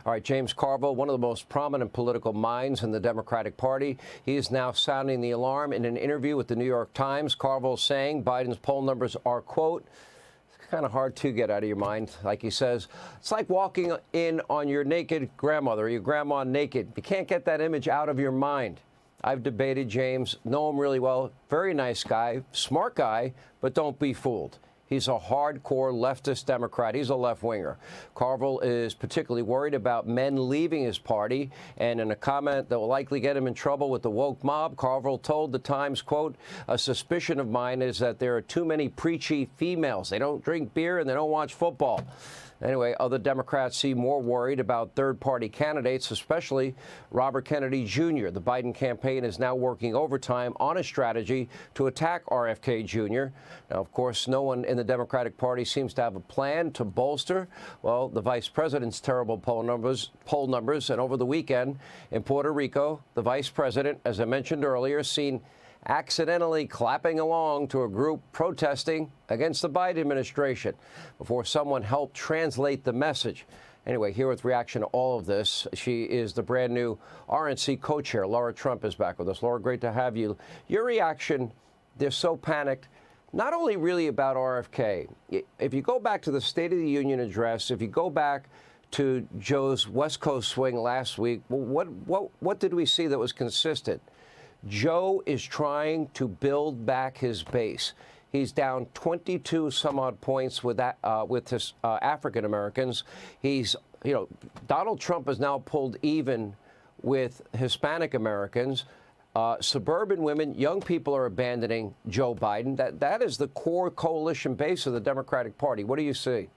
All right, James Carville, one of the most prominent political minds in the Democratic Party. He is now sounding the alarm in an interview with the New York Times. Carville saying Biden's poll numbers are, quote, kind of hard to get out of your mind. Like he says, it's like walking in on your naked grandmother or your grandma naked. You can't get that image out of your mind. I've debated James, know him really well. Very nice guy, smart guy, but don't be fooled. He's a hardcore leftist Democrat. He's a left-winger. Carville is particularly worried about men leaving his party. And in a comment that will likely get him in trouble with the woke mob, Carville told the Times, quote, a suspicion of mine is that there are too many preachy females. They don't drink beer and they don't watch football. Anyway, other Democrats seem more worried about third-party candidates, especially Robert Kennedy Jr. The Biden campaign is now working overtime on a strategy to attack RFK Jr. Now, of course, no one in the Democratic Party seems to have a plan to bolster, well, the vice president's terrible poll numbers. And over the weekend in Puerto Rico, the vice president, as I mentioned earlier, seen accidentally clapping along to a group protesting against the Biden administration before someone helped translate the message. Anyway, here with reaction to all of this, she is the brand new RNC co-chair. Lara Trump is back with us. Laura, great to have you. Your reaction, they're so panicked, not only really about RFK. If you go back to the State of the Union address, if you go back to Joe's West Coast swing last week, what did we see that was consistent? Joe is trying to build back his base. He's down 22 some odd points with his African Americans. Donald Trump has now pulled even with Hispanic Americans. Suburban women, young people are abandoning Joe Biden. That is the core coalition base of the Democratic Party. What do you see?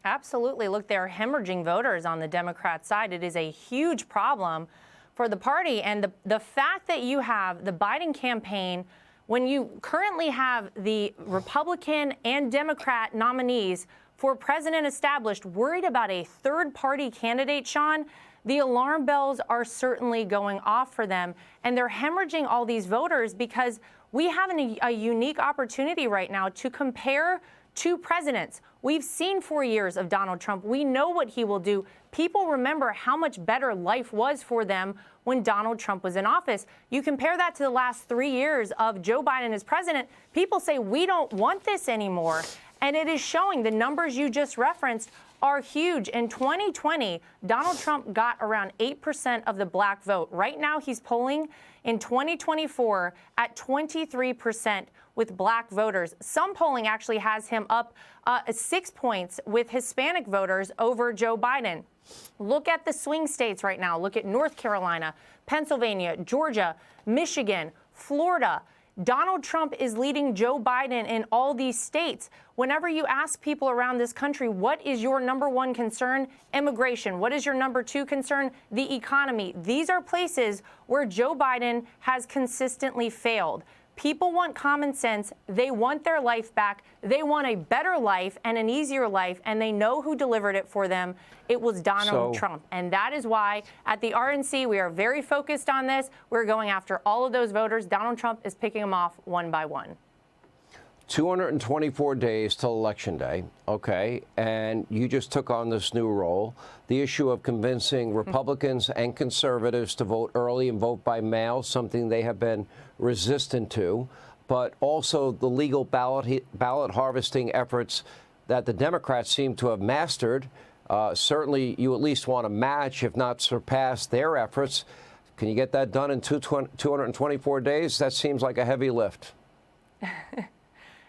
Absolutely. Look, there are hemorrhaging voters on the Democrat side. It is a huge problem for the party. And the fact that you have the Biden campaign, when you currently have the Republican and Democrat nominees for president established, worried about a third-party candidate, Sean, the alarm bells are certainly going off for them. And they're hemorrhaging all these voters because we have a unique opportunity right now to compare two presidents. We've seen 4 years of Donald Trump. We know what he will do. People remember how much better life was for them when Donald Trump was in office. You compare that to the last 3 years of Joe Biden as president, people say we don't want this anymore. And it is showing. The numbers you just referenced are huge. In 2020, Donald Trump got around 8% of the black vote. Right now, he's polling in 2024 at 23% with black voters. Some polling actually has him up 6 points with Hispanic voters over Joe Biden. Look at the swing states right now. Look at North Carolina, Pennsylvania, Georgia, Michigan, Florida. Donald Trump is leading Joe Biden in all these states. Whenever you ask people around this country, what is your number one concern? Immigration. What is your number two concern? The economy. These are places where Joe Biden has consistently failed. People want common sense. They want their life back. They want a better life and an easier life, and they know who delivered it for them. It was Donald Trump. And that is why at the RNC, we are very focused on this. We're going after all of those voters. Donald Trump is picking them off one by one. 224 days till Election Day, okay, and you just took on this new role. The issue of convincing Republicans and conservatives to vote early and vote by mail, something they have been resistant to, but also the legal ballot harvesting efforts that the Democrats seem to have mastered. Certainly, you at least want to match, if not surpass, their efforts. Can you get that done in 224 days? That seems like a heavy lift.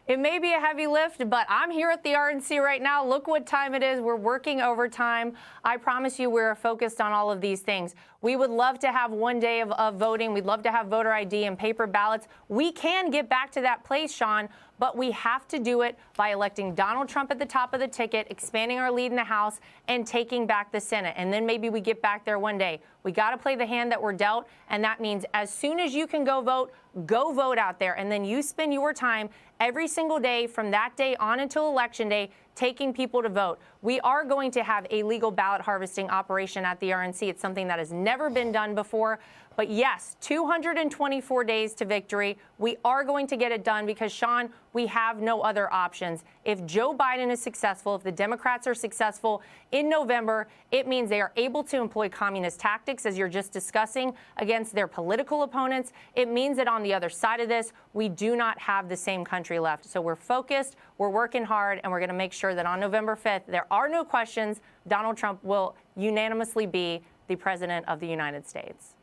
It may be a heavy lift, but I'm here at the RNC right now. Look what time it is. We're working overtime. I promise you we're focused on all of these things. We would love to have 1 day of voting. We'd love to have voter ID and paper ballots. We can get back to that place, Sean, but we have to do it by electing Donald Trump at the top of the ticket, expanding our lead in the House, and taking back the Senate. And then maybe we get back there one day. We got to play the hand that we're dealt, and that means as soon as you can go vote out there, and then you spend your time every single day from that day on until Election Day taking people to vote. We are going to have a legal ballot harvesting operation at the RNC. It's something that has never been done before. But yes, 224 days to victory. We are going to get it done because, Sean, we have no other options. If Joe Biden is successful, if the Democrats are successful in November, it means they are able to employ communist tactics, as you're just discussing, against their political opponents. It means that on the other side of this, we do not have the same country left. So we're focused, we're working hard, and we're going to make sure that on November 5th, there are no questions. Donald Trump will unanimously be the president of the United States.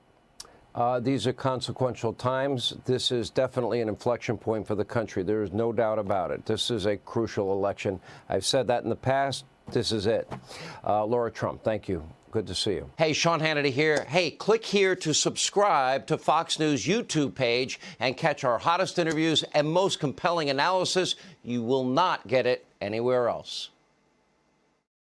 These are consequential times. This is definitely an inflection point for the country. There is no doubt about it. This is a crucial election. I've said that in the past. This is it. Lara Trump, thank you. Good to see you. Hey, Sean Hannity here. Hey, click here to subscribe to Fox News YouTube page and catch our hottest interviews and most compelling analysis. You will not get it anywhere else.